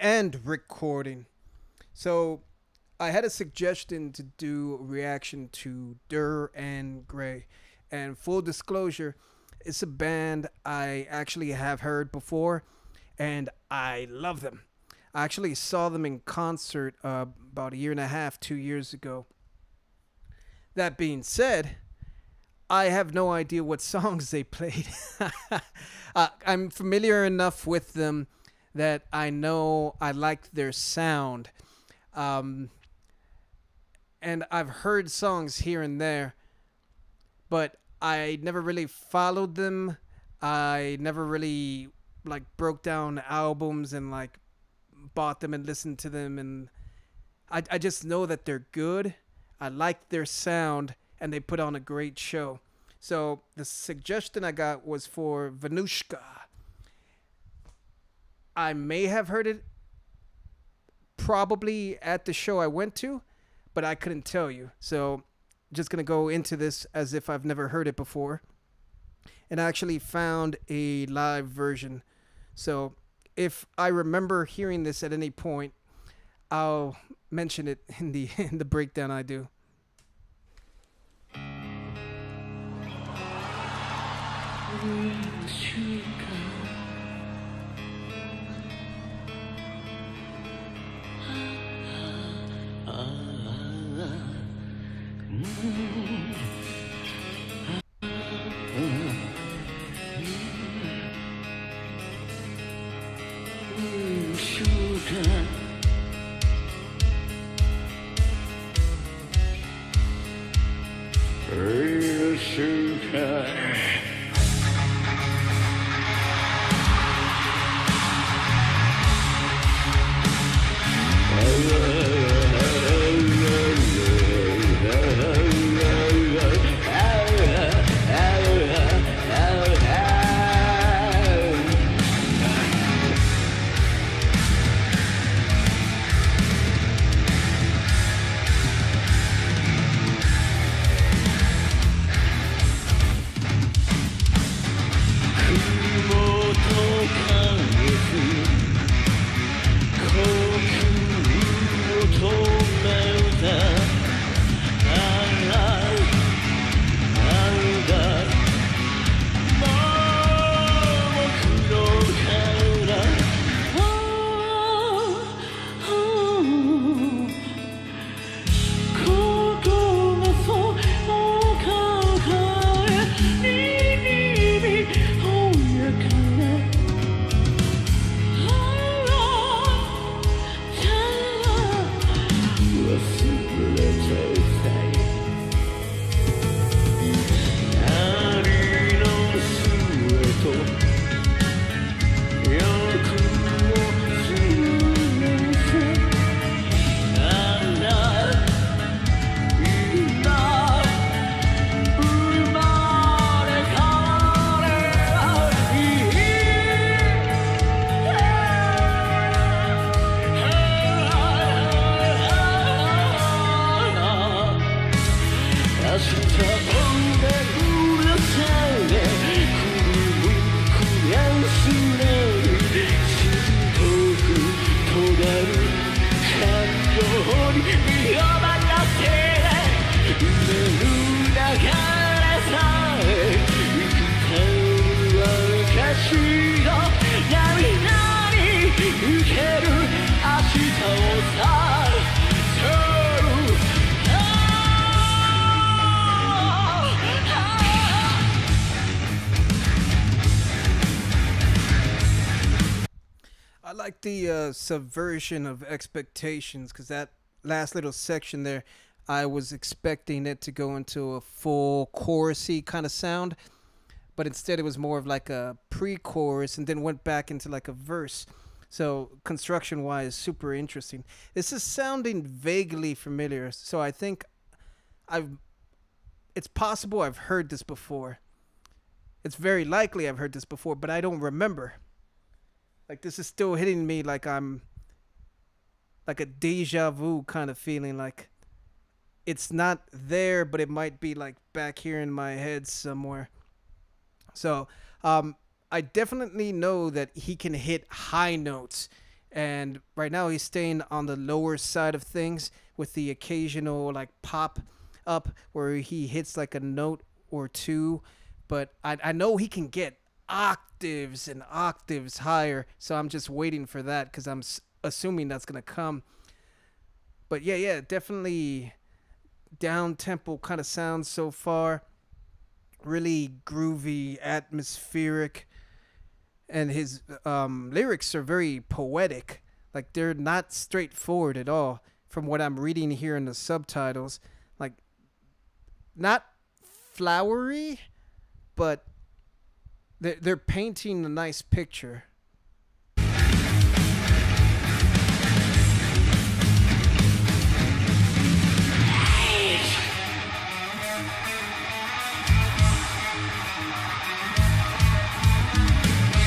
and recording. So I had a suggestion to do a reaction to Dur and Gray. And full disclosure, it's a band I actually have heard before, and I love them. I actually saw them in concert about a year and a half, 2 years ago. That being said, I have no idea what songs they played. I'm familiar enough with them that I know I like their sound. Um, and I've heard songs here and there, but I never really followed them. I never really like broke down albums and like bought them and listened to them, and I just know that they're good. I like their sound and they put on a great show. So the suggestion I got was for Vinushka. I may have heard it probably at the show I went to, but I couldn't tell you. So just going to go into this as if I've never heard it before. And I actually found a live version. So if I remember hearing this at any point, I'll mention it in the breakdown I do. I like the subversion of expectations, because that last little section there, I was expecting it to go into a full chorusy kind of sound, but instead it was more of like a pre-chorus and then went back into like a verse. So construction-wise, super interesting. This is sounding vaguely familiar, so I think it's possible I've heard this before. It's very likely I've heard this before, but I don't remember. Like, this is still hitting me like I'm like a deja vu kind of feeling, like it's not there, but it might be like back here in my head somewhere. So I definitely know that he can hit high notes, And right now he's staying on the lower side of things with the occasional like pop up where he hits like a note or two. But I know he can get octaves and octaves higher, so I'm just waiting for that because I'm assuming that's gonna come. But yeah, yeah, definitely down tempo kind of sounds so far. Really groovy, atmospheric, and his lyrics are very poetic. Like they're not straightforward at all. From what I'm reading here in the subtitles, like not flowery, but they're painting a nice picture.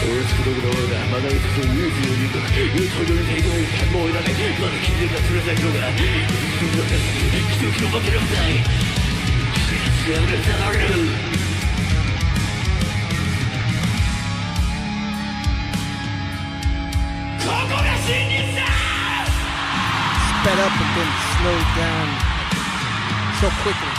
大月の頃がまだいくつ勇気を見る予想より抵抗もういらないまだ傷が釣れないのが人の中に奇跡の負けるんだい幸せさがる Sped up and then slowed down so quickly.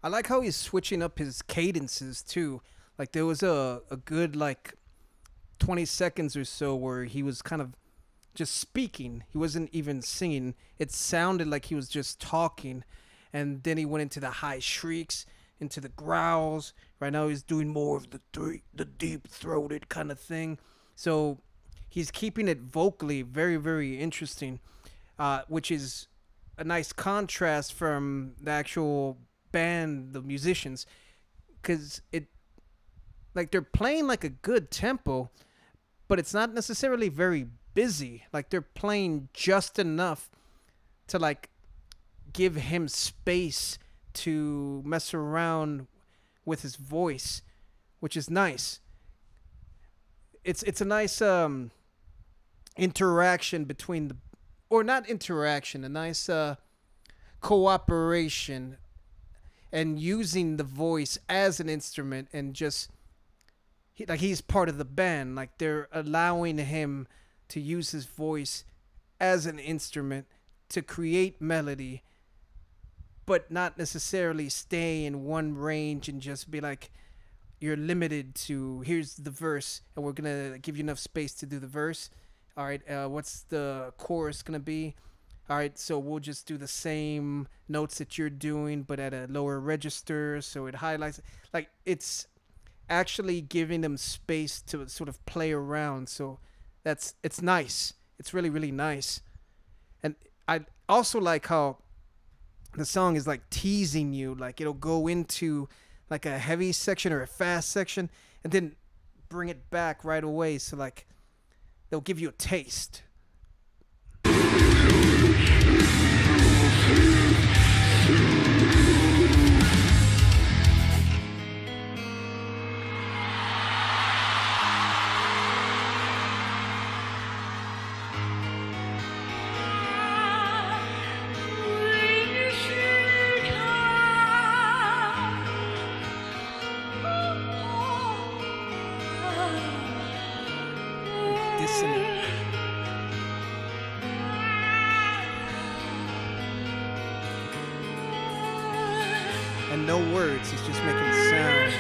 I like how he's switching up his cadences too. Like there was a good like 20 seconds or so where he was kind of just speaking. He wasn't even singing. It sounded like he was just talking. And then he went into the high shrieks, into the growls. Right now he's doing more of the deep-throated kind of thing. So he's keeping it vocally very, very interesting, which is a nice contrast from the actual band, the musicians, because it like they're playing like a good tempo, but it's not necessarily very busy. Like they're playing just enough to like give him space to mess around with his voice, which is nice. It's a nice interaction between the, or not interaction, a nice cooperation, and using the voice as an instrument, and just like he's part of the band. Like they're allowing him to use his voice as an instrument to create melody, but not necessarily stay in one range and just be like, you're limited to, here's the verse and we're gonna give you enough space to do the verse. All right, what's the chorus gonna be? All right, so we'll just do the same notes that you're doing, but at a lower register, so it highlights. Like it's actually giving them space to sort of play around. So it's nice. It's really really nice. And I also like how the song is like teasing you. Like it'll go into like a heavy section or a fast section, and then bring it back right away. So like they'll give you a taste. Dissonant. And no words, he's just making sounds.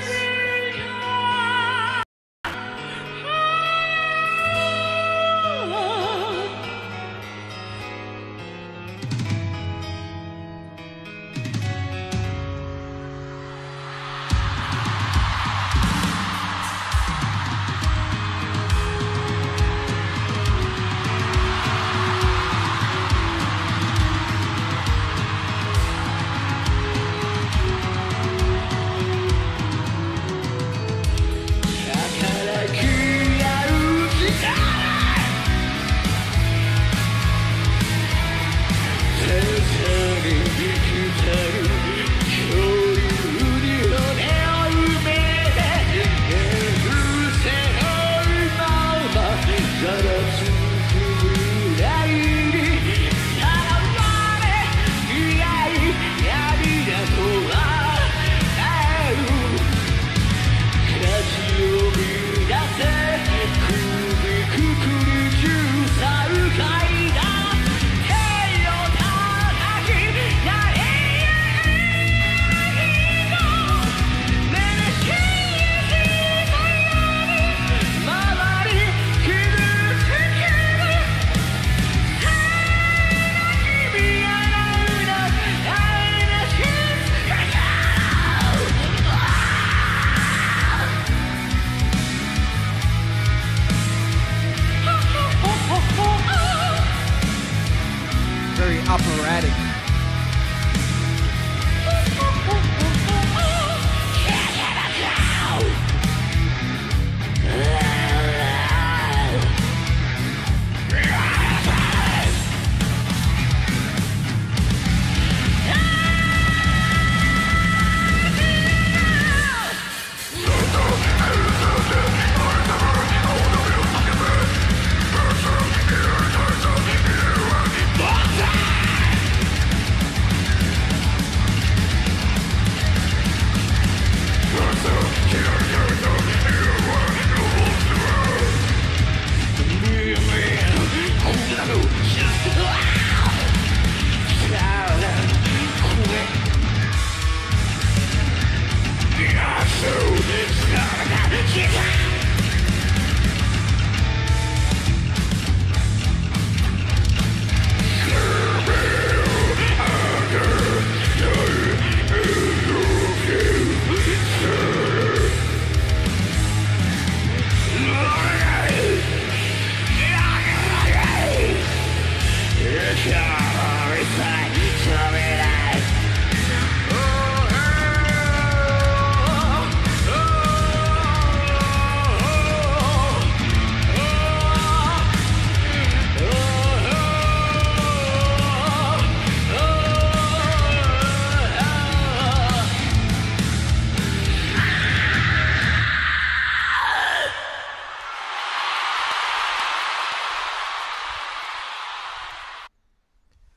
Very operatic.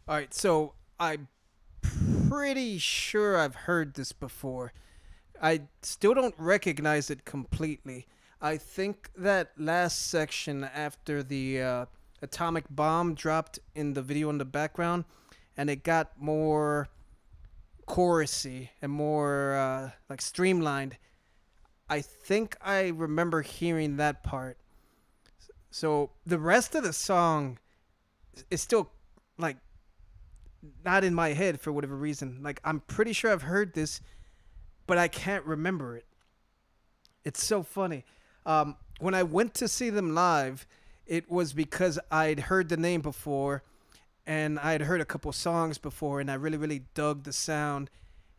All right, so I'm pretty sure I've heard this before. I still don't recognize it completely. I think that last section after the atomic bomb dropped in the video in the background, and it got more chorusy and more like streamlined. I think I remember hearing that part. So the rest of the song is still like not in my head for whatever reason. Like I'm pretty sure I've heard this, but I can't remember it. It's so funny. When I went to see them live, it was because I'd heard the name before, and I'd heard a couple songs before, and I really, really dug the sound,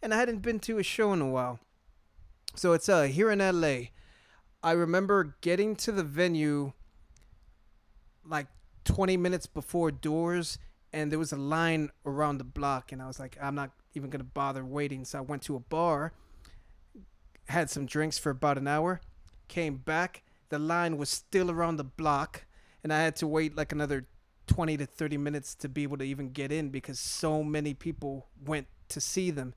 and I hadn't been to a show in a while. So it's here in LA. I remember getting to the venue like 20 minutes before doors, and there was a line around the block, and I was like, I'm not even gonna bother waiting. So I went to a bar, had some drinks for about an hour, came back. The line was still around the block, and I had to wait like another 20 to 30 minutes to be able to even get in because so many people went to see them.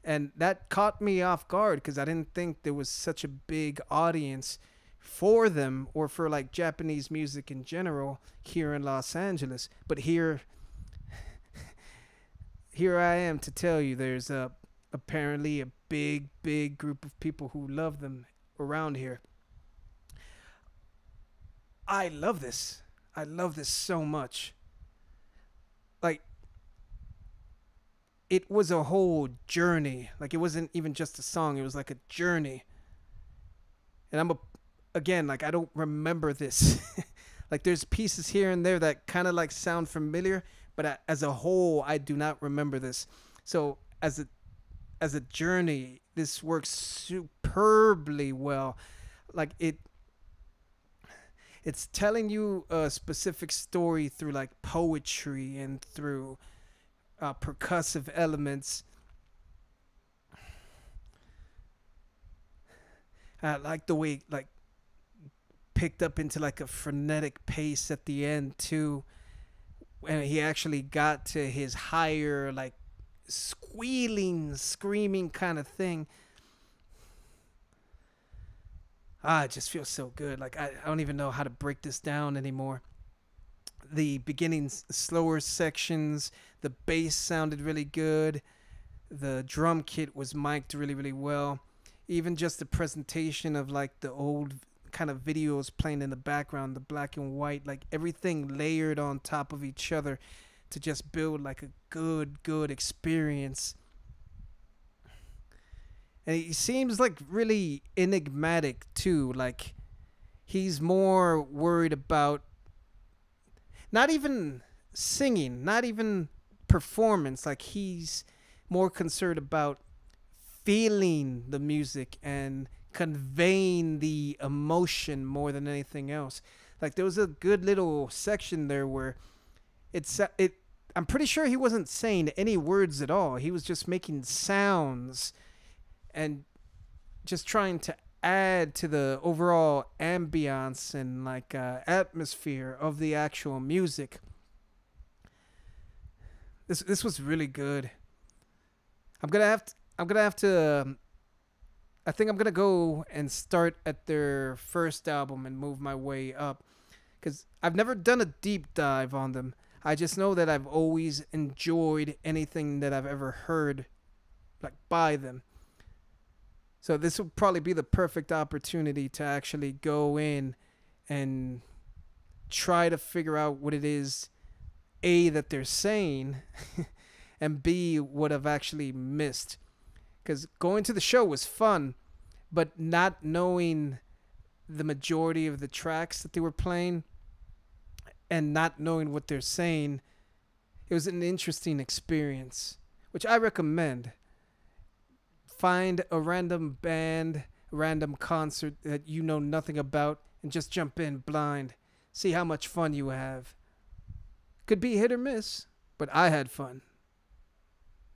And that caught me off guard because I didn't think there was such a big audience for them or for like Japanese music in general here in Los Angeles. But here I am to tell you there's apparently a big group of people who love them around here. I love this. I love this so much. Like it was a whole journey. Like it wasn't even just a song, it was like a journey. And again, like I don't remember this. Like there's pieces here and there that kind of like sound familiar, but as a whole I do not remember this. So as a journey, this works superbly well. Like it's telling you a specific story through like poetry and through percussive elements. I like the way like picked up into like a frenetic pace at the end too, and he actually got to his higher like squealing, screaming kind of thing. It just feels so good. Like I don't even know how to break this down anymore. The beginning slower sections, the bass sounded really good. The drum kit was mic'd really, really well. Even just the presentation of like the old kind of videos playing in the background, the black and white, like everything layered on top of each other to just build like a good experience. And he seems like really enigmatic too. Like he's more worried about not even singing, not even performance. Like he's more concerned about feeling the music and conveying the emotion more than anything else. Like there was a good little section there where it I'm pretty sure he wasn't saying any words at all. He was just making sounds and just trying to add to the overall ambiance and like atmosphere of the actual music. This was really good. I'm gonna have to. I think I'm gonna go and start at their first album and move my way up, because I've never done a deep dive on them. I just know that I've always enjoyed anything that I've ever heard, like by them. So this will probably be the perfect opportunity to actually go in and try to figure out what it is, A, that they're saying, and B, what I've actually missed. Because going to the show was fun, but not knowing the majority of the tracks that they were playing and not knowing what they're saying, it was an interesting experience, which I recommend. Find a random band, random concert that you know nothing about, and just jump in blind. See how much fun you have. Could be hit or miss, but I had fun.